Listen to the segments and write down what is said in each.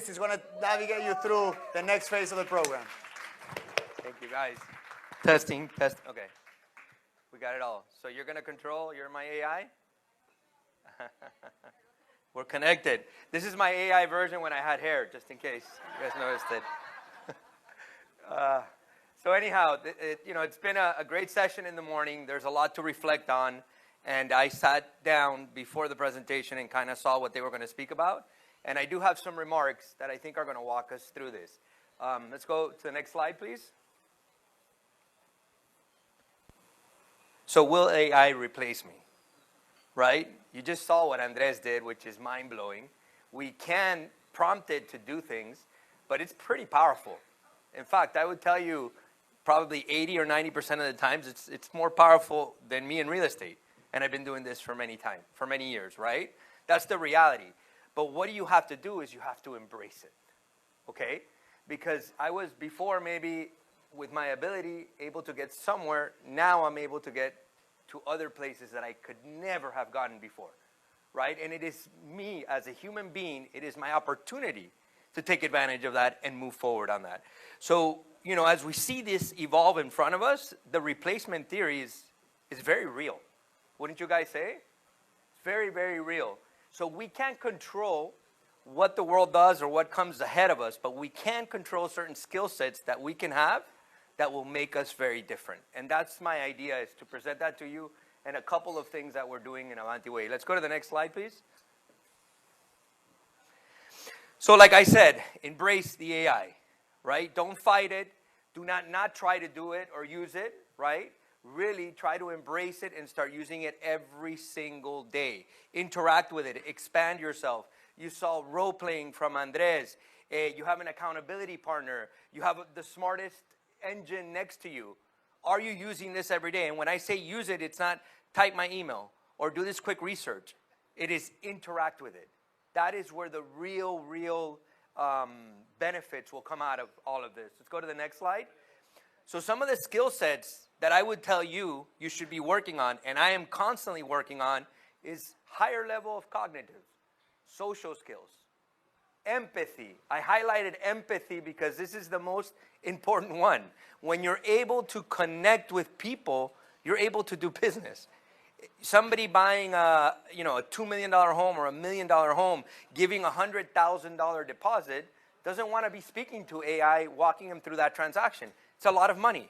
Luis is going to navigate you through the next phase of the program. Thank you, guys. Testing, test. Okay. We got it all. So you're going to control, you're my AI? We're connected. This is my AI version when I had hair, just in case you guys noticed it. So anyhow, it's been a great session in the morning. There's a lot to reflect on. And I sat down before the presentation and kind of saw what they were going to speak about. And I do have some remarks that I think are going to walk us through this. Let's go to the next slide, please. So will AI replace me? Right? You just saw what Andres did, which is mind-blowing. We can prompt it to do things, but it's pretty powerful. In fact, I would tell you probably 80 or 90% of the times it's more powerful than me in real estate. And I've been doing this for many years, right? That's the reality. But what you have to do is you have to embrace it, okay? Because I was before maybe with my ability able to get somewhere. Now I'm able to get to other places that I could never have gotten before, right? And it is me as a human being, it is my opportunity to take advantage of that and move forward on that. So, as we see this evolve in front of us, the replacement theory is very real. Wouldn't you guys say? It's very, very real. So we can't control what the world does or what comes ahead of us, but we can control certain skill sets that we can have that will make us very different. And that's my idea, is to present that to you and a couple of things that we're doing in Avanti Way. Let's go to the next slide, please. So like I said, embrace the AI, right? Don't fight it. Do not try to do it or use it, right? Really try to embrace it and start using it every single day. Interact with it. Expand yourself. You saw role-playing from Andres. You have an accountability partner. You have the smartest engine next to you. Are you using this every day? And when I say use it, it's not type my email or do this quick research. It is interact with it. That is where the real benefits will come out of all of this. Let's go to the next slide. So some of the skill sets that I would tell you should be working on, and I am constantly working on, is higher level of cognitive, social skills, empathy. I highlighted empathy because this is the most important one. When you're able to connect with people, you're able to do business. Somebody buying a $2 million home or $1 million home, giving a $100,000 deposit, doesn't want to be speaking to AI, walking them through that transaction. It's a lot of money.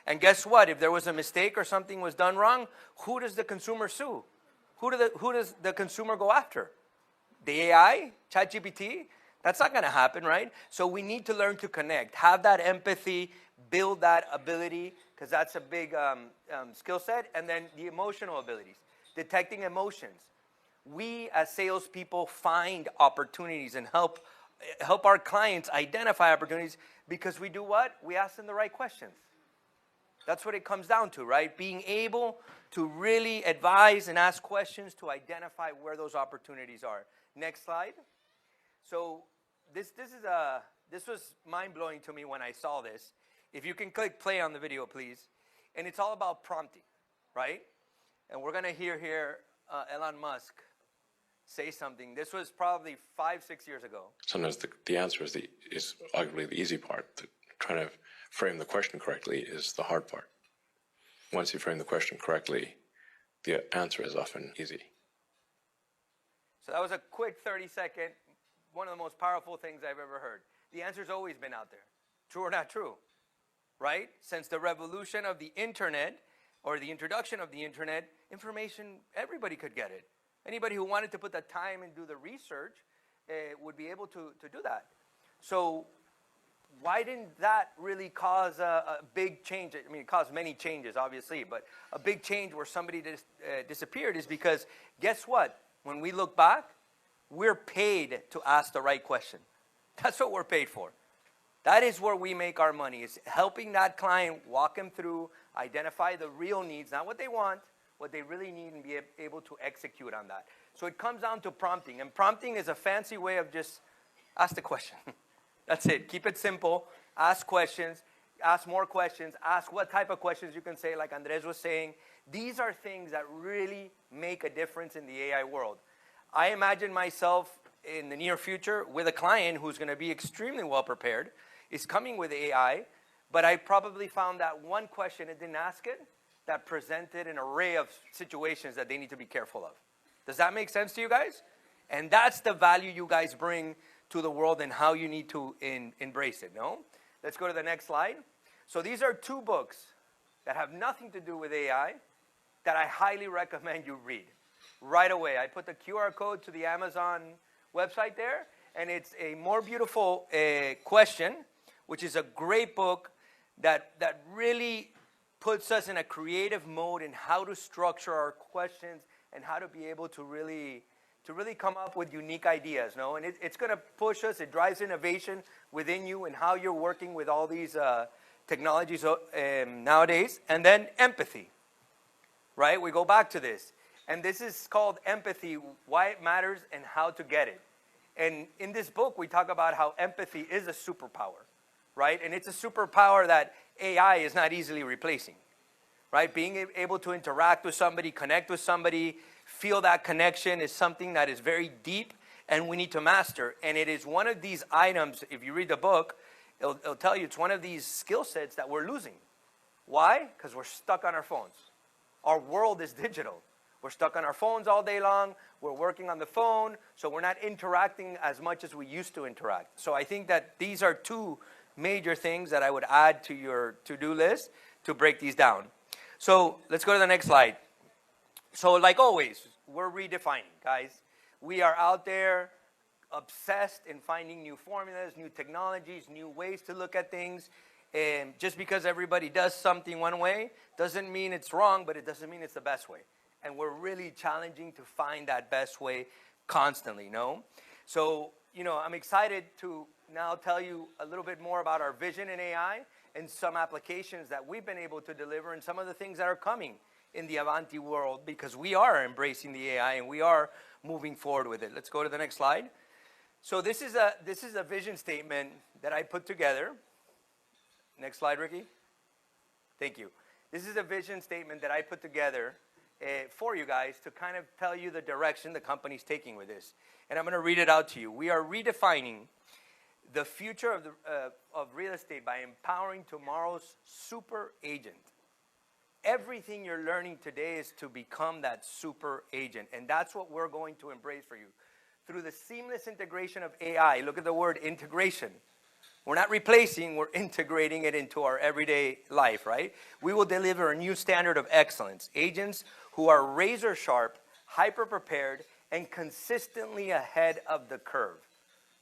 And guess what? If there was a mistake or something was done wrong, who does the consumer sue? Who does the consumer go after? The AI? ChatGPT? That's not going to happen, right? So we need to learn to connect, have that empathy, build that ability, because that's a big skill set. And then the emotional abilities, detecting emotions. We as salespeople find opportunities and help our clients identify opportunities because we do what? We ask them the right questions. That's what it comes down to, right? Being able to really advise and ask questions to identify where those opportunities are. Next slide. So this was mind-blowing to me when I saw this. If you can click play on the video, please. And it's all about prompting, right? And we're going to hear here Elon Musk say something. This was probably 5-6 years ago. Sometimes the answer is arguably the easy part. Trying to frame the question correctly is the hard part. Once you frame the question correctly, the answer is often easy. So that was a quick 30-second, one of the most powerful things I've ever heard. The answer's always been out there. True or not true, right? Since the revolution of the internet or the introduction of the internet, information, everybody could get it. Anybody who wanted to put the time and do the research would be able to do that. So why didn't that really cause a big change? I mean, it caused many changes, obviously, but a big change where somebody disappeared is because, guess what? When we look back, we're paid to ask the right question. That's what we're paid for. That is where we make our money, is helping that client walk them through, identify the real needs, not what they want, what they really need, and be able to execute on that. So it comes down to prompting. And prompting is a fancy way of just ask the question. That's it. Keep it simple. Ask questions. Ask more questions. Ask what type of questions you can say, like Andres was saying. These are things that really make a difference in the AI world. I imagine myself in the near future with a client who's going to be extremely well prepared, is coming with AI, but I probably found that one question it didn't ask it that presented an array of situations that they need to be careful of. Does that make sense to you guys? And that's the value you guys bring to the world and how you need to embrace it, no? Let's go to the next slide. So these are 2 books that have nothing to do with AI that I highly recommend you read right away. I put the QR code to the Amazon website there, and it's a More Beautiful Question, which is a great book that really puts us in a creative mode in how to structure our questions and how to be able to really come up with unique ideas, no? And it's going to push us. It drives innovation within you and how you're working with all these technologies nowadays. And then empathy, right? We go back to this. And this is called Empathy, Why It Matters and How to Get It. And in this book, we talk about how empathy is a superpower, right? And it's a superpower that AI is not easily replacing, right? Being able to interact with somebody, connect with somebody, feel that connection is something that is very deep and we need to master. And it is one of these items, if you read the book, it'll tell you it's one of these skill sets that we're losing. Why? Because we're stuck on our phones. Our world is digital. We're stuck on our phones all day long. We're working on the phone, so we're not interacting as much as we used to interact. So I think that these are 2 major things that I would add to your to-do list to break these down. So let's go to the next slide. So like always, we're redefining, guys. We are out there obsessed in finding new formulas, new technologies, new ways to look at things. And just because everybody does something one way doesn't mean it's wrong, but it doesn't mean it's the best way. And we're really challenging to find that best way constantly, no? So, I'm excited to now tell you a little bit more about our vision in AI and some applications that we've been able to deliver and some of the things that are coming in the Avanti world because we are embracing the AI and we are moving forward with it. Let's go to the next slide. So this is a vision statement that I put together. Next slide, Ricky. Thank you. This is a vision statement that I put together for you guys to kind of tell you the direction the company's taking with this. And I'm going to read it out to you. We are redefining the future of real estate by empowering tomorrow's super agent. Everything you're learning today is to become that super agent. And that's what we're going to embrace for you. Through the seamless integration of AI, look at the word integration. We're not replacing, we're integrating it into our everyday life, right? We will deliver a new standard of excellence. Agents who are razor sharp, hyper prepared, and consistently ahead of the curve.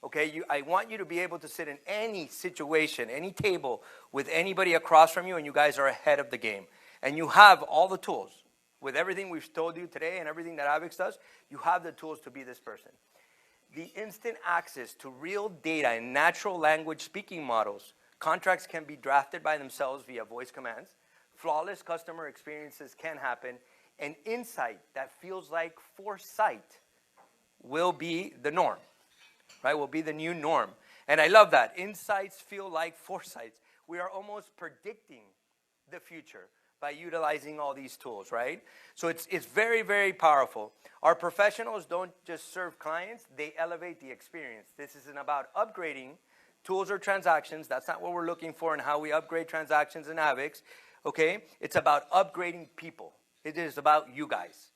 Okay, I want you to be able to sit in any situation, any table with anybody across from you, and you guys are ahead of the game. And you have all the tools. With everything we've told you today and everything that AEXA does, you have the tools to be this person. The instant access to real data and natural language speaking models, contracts can be drafted by themselves via voice commands, flawless customer experiences can happen, and insight that feels like foresight will be the norm, right? Will be the new norm. And I love that. Insights feel like foresights. We are almost predicting the future by utilizing all these tools, right? So it's very, very powerful. Our professionals don't just serve clients, they elevate the experience. This isn't about upgrading tools or transactions. That's not what we're looking for in how we upgrade transactions in AEXA, okay? It's about upgrading people. It is about you guys.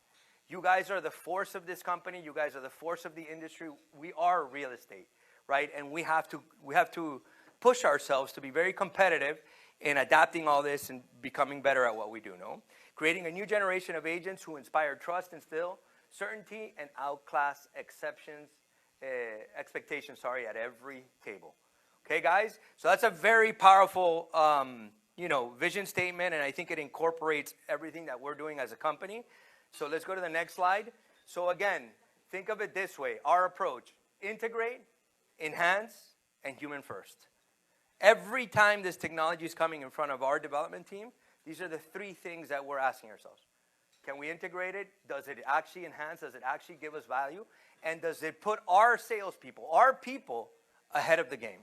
You guys are the force of this company. You guys are the force of the industry. We are real estate, right? And we have to push ourselves to be very competitive in adapting all this and becoming better at what we do, no? Creating a new generation of agents who inspire trust, instill certainty, and outclass expectations at every table. Okay, guys? So that's a very powerful, vision statement, and I think it incorporates everything that we're doing as a company. So let's go to the next slide. So again, think of it this way. Our approach, integrate, enhance, and human first. Every time this technology is coming in front of our development team, these are the 3 things that we're asking ourselves. Can we integrate it? Does it actually enhance? Does it actually give us value? And does it put our salespeople, our people, ahead of the game?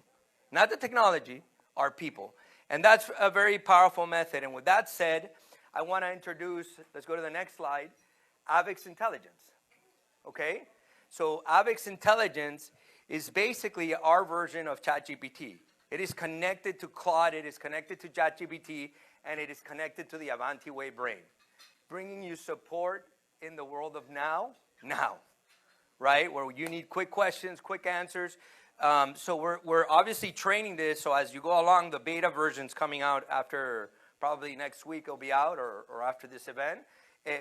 Not the technology, our people. And that's a very powerful method. And with that said, I want to introduce, let's go to the next slide, AEXA Intelligence. Okay? So AVEX Intelligence is basically our version of ChatGPT. It is connected to Claude, it is connected to ChatGPT, and it is connected to the Avanti Way brain, bringing you support in the world of now, right? Where you need quick questions, quick answers. So we're obviously training this, so as you go along, the beta version's coming out after, probably next week it'll be out, or after this event.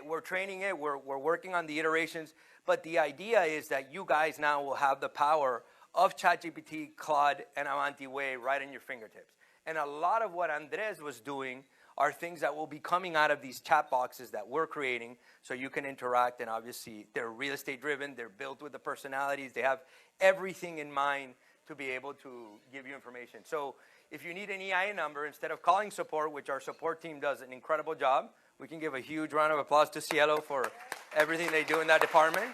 We're training it, we're working on the iterations, but the idea is that you guys now will have the power of ChatGPT, Claude, and Avanti Way right in your fingertips. And a lot of what Andres was doing are things that will be coming out of these chat boxes that we're creating, so you can interact, and obviously they're real estate driven, they're built with the personalities, they have everything in mind to be able to give you information. So if you need an EIN number, instead of calling support, which our support team does an incredible job, we can give a huge round of applause to Cielo for everything they do in that department.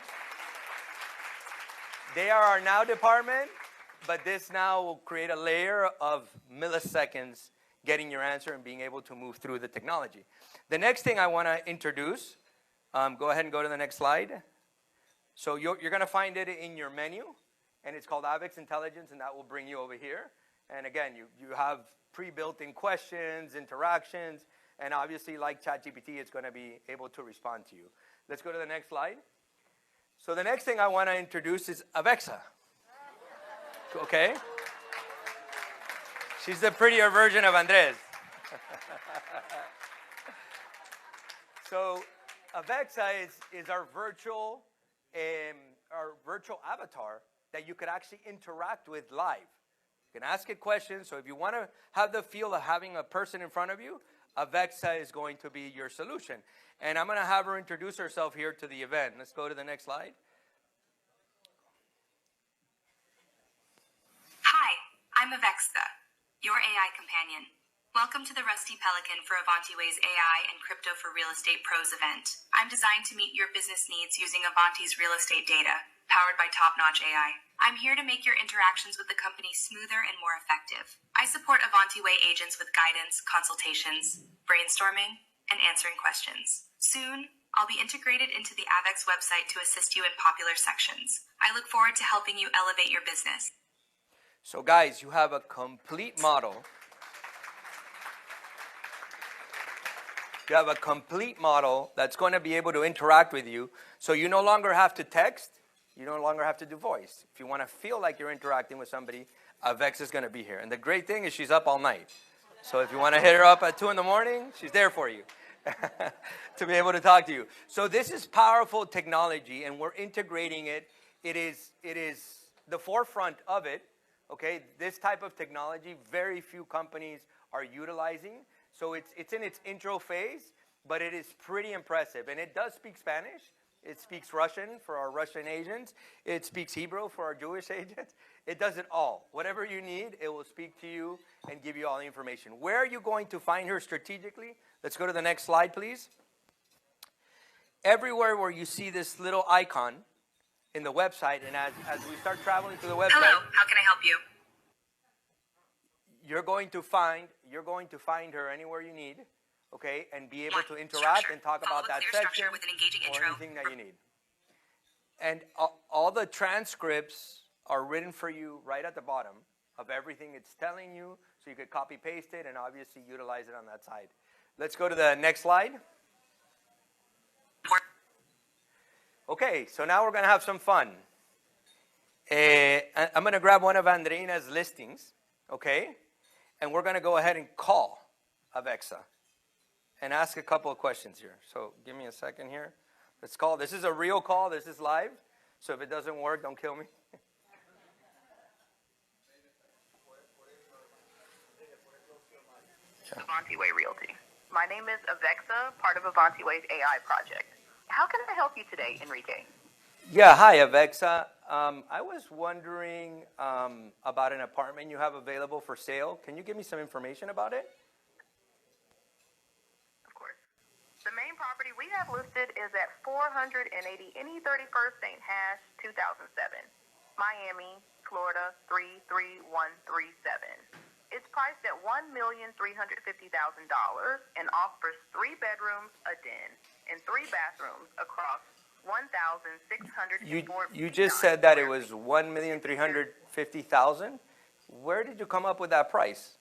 They are our now department, but this now will create a layer of milliseconds getting your answer and being able to move through the technology. The next thing I want to introduce, go ahead and go to the next slide. So you're going to find it in your menu, and it's called AVEX Intelligence, and that will bring you over here. And again, you have pre-built-in questions, interactions, and obviously, like ChatGPT, it's going to be able to respond to you. Let's go to the next slide. So the next thing I want to introduce is AEXA. Okay? She's the prettier version of Andres. So AEXA is our virtual avatar that you could actually interact with live. You can ask it questions. So if you want to have the feel of having a person in front of you, AEXA is going to be your solution. And I'm going to have her introduce herself here to the event. Let's go to the next slide. Hi, I'm AEXA, your AI companion. Welcome to the Rusty Pelican for Avanti Way's AI and Crypto for Real Estate Pros event. I'm designed to meet your business needs using Avanti's real estate data, powered by top-notch AI. I'm here to make your interactions with the company smoother and more effective. I support Avanti Way agents with guidance, consultations, brainstorming, and answering questions. Soon, I'll be integrated into the AVEX website to assist you in popular sections. I look forward to helping you elevate your business. So guys, you have a complete model. You have a complete model that's going to be able to interact with you. So you no longer have to text. You no longer have to do voice. If you want to feel like you're interacting with somebody, AVEX is going to be here. And the great thing is she's up all night. So if you want to hit her up at 2 in the morning, she's there for you to be able to talk to you. So this is powerful technology, and we're integrating it. It is the forefront of it. Okay, this type of technology, very few companies are utilizing. So it's in its intro phase, but it is pretty impressive. And it does speak Spanish. It speaks Russian for our Russian agents. It speaks Hebrew for our Jewish agents. It does it all. Whatever you need, it will speak to you and give you all the information. Where are you going to find her strategically? Let's go to the next slide, please. Everywhere where you see this little icon in the website, and as we start traveling through the website. Hello, how can I help you? You're going to find her anywhere you need, okay, and be able to interact Structure. and talk Follow about a that clear section structure with an engaging or intro. anything that you need. And all the transcripts are written for you right at the bottom of everything it's telling you, so you could copy paste it and obviously utilize it on that side. Let's go to the next slide. Okay, so now we're going to have some fun. I'm going to grab one of Andreina's listings, okay? And we're going to go ahead and call AEXA and ask a couple of questions here. So give me a second here. Let's call. This is a real call. This is live. So if it doesn't work, don't kill me. Avanti Way Realty. My name is AEXA, part of Avanti Way's AI project. How can I help you today, Enrique? Yeah, hi, AEXA. I was wondering about an apartment you have available for sale. Can you give me some information about it? Of course. The main property we have listed is at 480 NE31st St. Hash, 2007, Miami, Florida 33137. It's priced at $1,350,000 and offers 3 bedrooms, a den, and 3 bathrooms across $1,604. You just said that it was 1,350,000. Where did you come up with that price?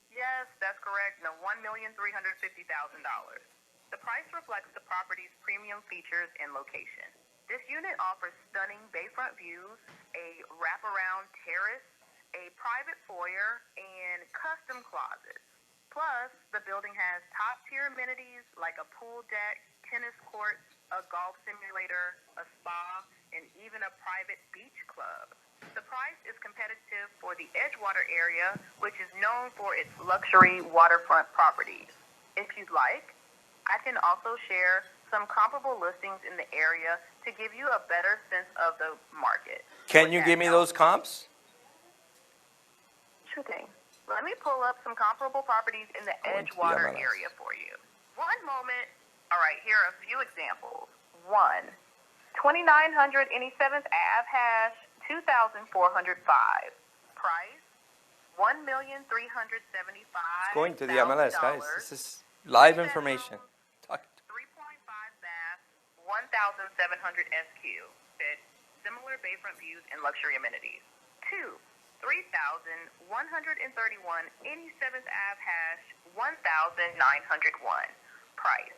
Yes, that's correct. No, $1,350,000. The price reflects the property's premium features and location. This unit offers stunning bayfront views, a wraparound terrace, a private foyer, and custom closets. Plus, the building has top-tier amenities like a pool deck, tennis courts, a golf simulator, a spa, and even a private beach club. The price is competitive for the Edgewater area, which is known for its luxury waterfront properties. If you'd like, I can also share some comparable listings in the area to give you a better sense of the market. Can you give me those comps? Sure thing. Let me pull up some comparable properties in the Edgewater area for you. One moment. All right, here are a few examples. 2900 27th Ave hash, 2,405. Price, $1,375,000. Going to the MLS, guys. This is live information. 3.5 bath, 1,700 SQ. Fit similar bayfront views and luxury amenities. 3,131 any 7th Ave hash, 1,901. Price.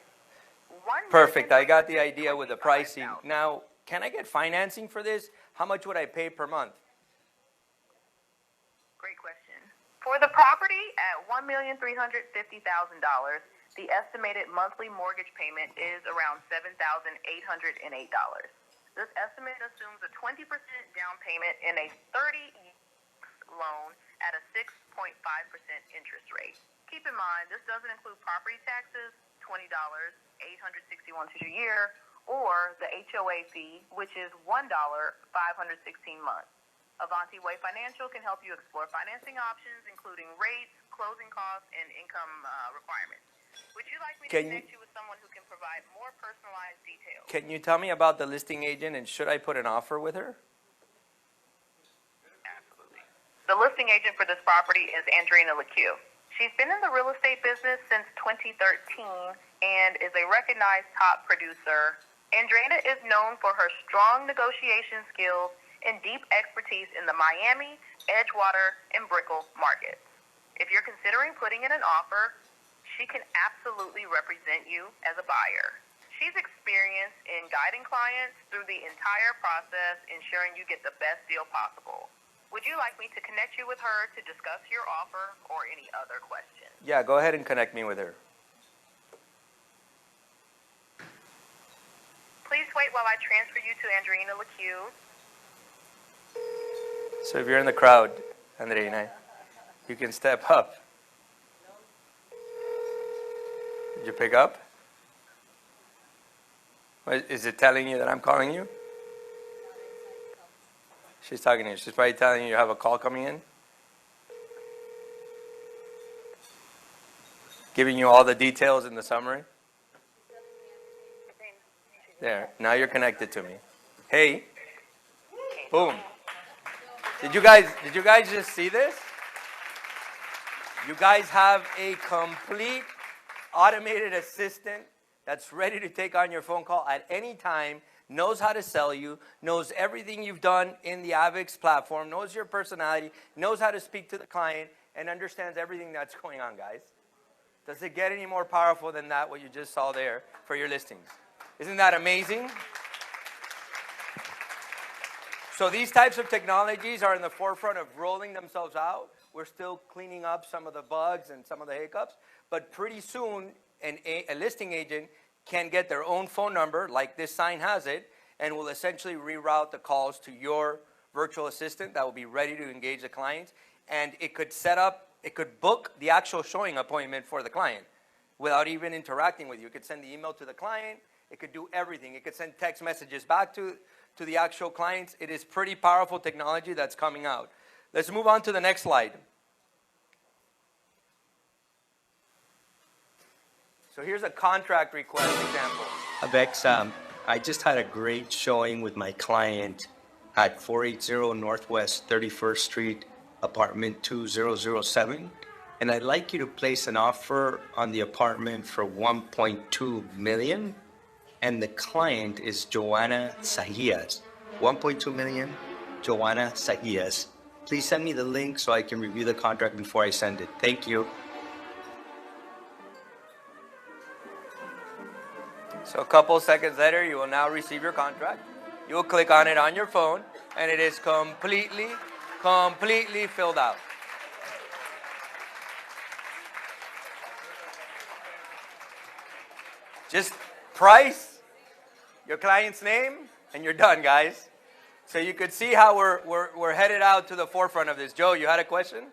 Perfect. I got the idea with the pricing. Now, can I get financing for this? How much would I pay per month? Great question. For the property at $1,350,000, the estimated monthly mortgage payment is around $7,808. This estimate assumes a 20% down payment in a 30-year loan at a 6.5% interest rate. Keep in mind, this doesn't include property taxes, $20, $861 a year, or the HOA fee, which is $1, 516 months. Avanti Way Financial can help you explore financing options, including rates, closing costs, and income requirements. Would you like me to connect you with someone who can provide more personalized details? Can you tell me about the listing agent, and should I put an offer with her? Absolutely. The listing agent for this property is Andrina LeCue. She's been in the real estate business since 2013 and is a recognized top producer. Andrina is known for her strong negotiation skills and deep expertise in the Miami, Edgewater, and Brickell markets. If you're considering putting in an offer, she can absolutely represent you as a buyer. She's experienced in guiding clients through the entire process, ensuring you get the best deal possible. Would you like me to connect you with her to discuss your offer or any other questions? Yeah, go ahead and connect me with her. Please wait while I transfer you to Andrina LeCue. So if you're in the crowd, Andreina, you can step up. Did you pick up? Is it telling you that I'm calling you? She's talking to you. She's probably telling you have a call coming in. Giving you all the details in the summary. There. Now you're connected to me. Hey. Boom. Did you guys just see this? You guys have a complete automated assistant that's ready to take on your phone call at any time, knows how to sell you, knows everything you've done in the AVIX platform, knows your personality, knows how to speak to the client, and understands everything that's going on, guys. Does it get any more powerful than that, what you just saw there for your listings? Isn't that amazing? So these types of technologies are in the forefront of rolling themselves out. We're still cleaning up some of the bugs and some of the hiccups, but pretty soon a listing agent can get their own phone number, like this sign has it, and will essentially reroute the calls to your virtual assistant that will be ready to engage the clients. And it could book the actual showing appointment for the client without even interacting with you. It could send the email to the client. It could do everything. It could send text messages back to the actual clients. It is pretty powerful technology that's coming out. Let's move on to the next slide. So here's a contract request example. AEXA, I just had a great showing with my client at 480 Northwest 31st Street, apartment 2007. And I'd like you to place an offer on the apartment for $1.2 million. and the client is Joanna Sahias. 1.2 million, Joanna Sahias. Please send me the link so I can review the contract before I send it. Thank you. So a couple seconds later, you will now receive your contract. You will click on it on your phone, and it is completely filled out. Just price, your client's name, and you're done, guys. So you could see how we're headed out to the forefront of this. Joe, you had a question?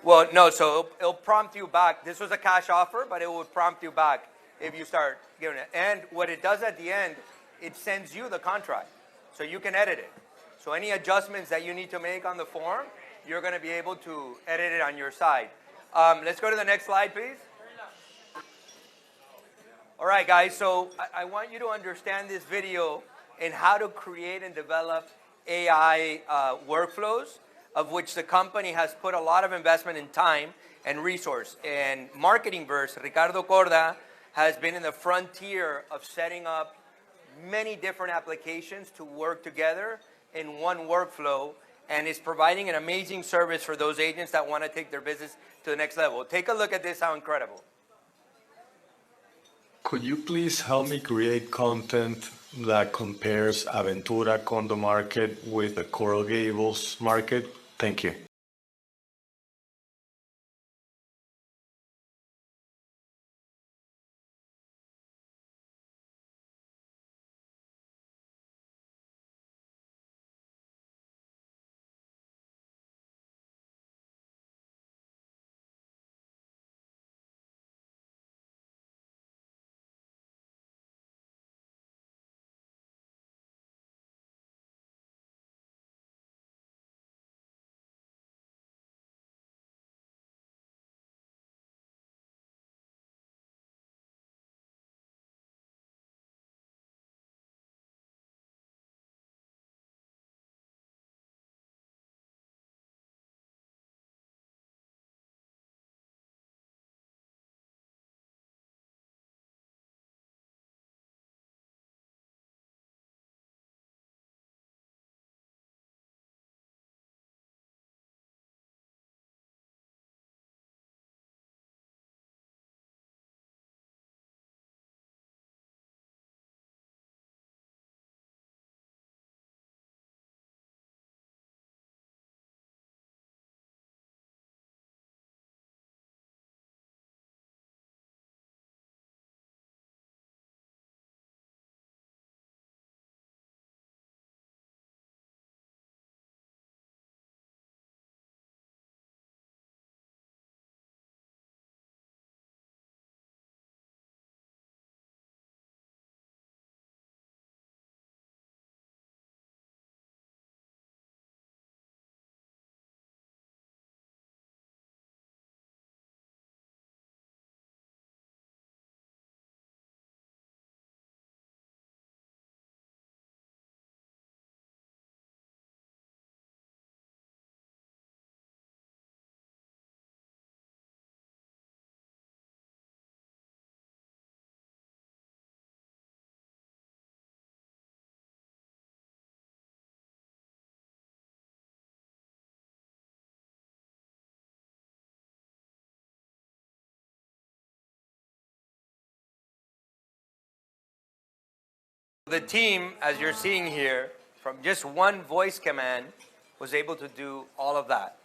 Well, no, so it'll prompt you back. This was a cash offer, but it will prompt you back if you start giving it. And what it does at the end, it sends you the contract, so you can edit it. So any adjustments that you need to make on the form, you're going to be able to edit it on your side. Let's go to the next slide, please. All right, guys, so I want you to understand this video and how to create and develop AI workflows, of which the company has put a lot of investment in time and resource. And Marketingverse, Ricardo Corda, has been in the frontier of setting up many different applications to work together in one workflow, and is providing an amazing service for those agents that want to take their business to the next level. Take a look at this, how incredible. Could you please help me create content that compares Aventura condo market with the Coral Gables market? Thank you. The team, as you're seeing here, from just one voice command, was able to do all of that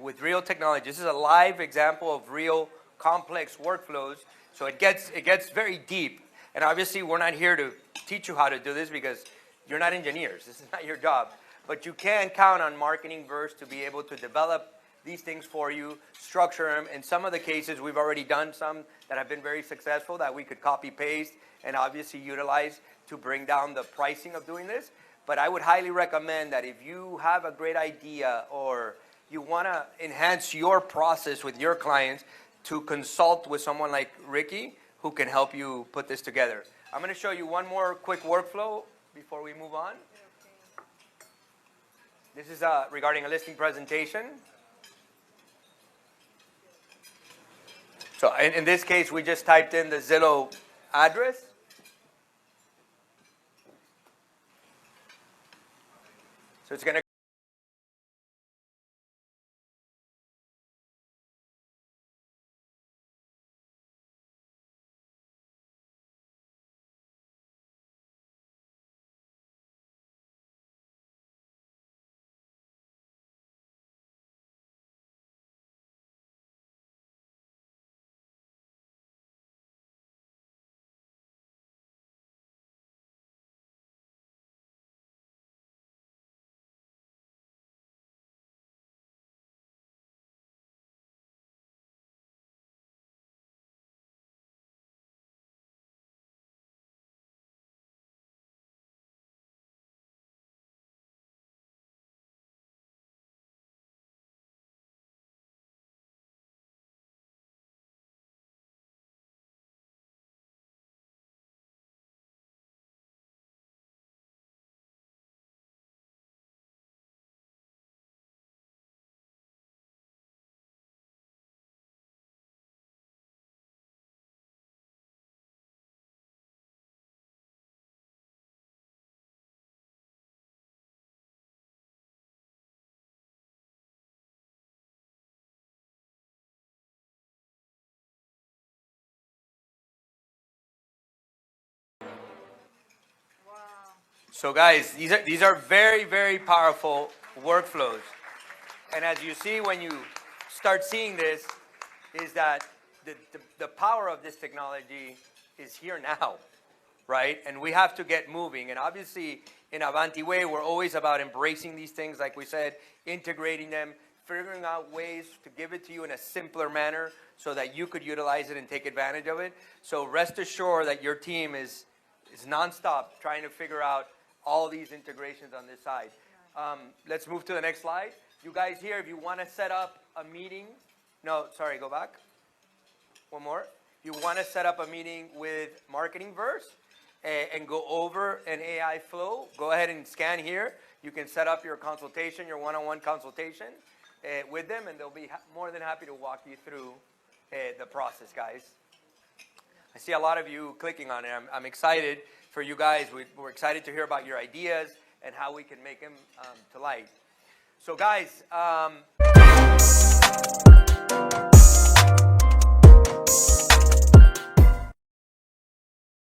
with real technology. This is a live example of real complex workflows, so it gets very deep. And obviously, we're not here to teach you how to do this because you're not engineers. This is not your job. But you can count on Marketingverse to be able to develop these things for you, structure them. In some of the cases, we've already done some that have been very successful that we could copy paste and obviously utilize to bring down the pricing of doing this. But I would highly recommend that if you have a great idea or you want to enhance your process with your clients, to consult with someone like Ricky who can help you put this together. I'm going to show you one more quick workflow before we move on. This is regarding a listing presentation. So in this case, we just typed in the Zillow address. So it's going to So guys, these are very, very powerful workflows. And as you see when you start seeing this, is that the power of this technology is here now, right? And we have to get moving. And obviously, in Avanti Way, we're always about embracing these things, like we said, integrating them, figuring out ways to give it to you in a simpler manner so that you could utilize it and take advantage of it. So rest assured that your team is nonstop trying to figure out all these integrations on this side. Let's move to the next slide. You guys here, if you want to set up a meeting, no, sorry, go back. One more. If you want to set up a meeting with Marketingverse and go over an AI flow, go ahead and scan here. You can set up your consultation, your one-on-one consultation with them, and they'll be more than happy to walk you through the process, guys. I see a lot of you clicking on it. I'm excited for you guys. We're excited to hear about your ideas and how we can make them to light. So guys,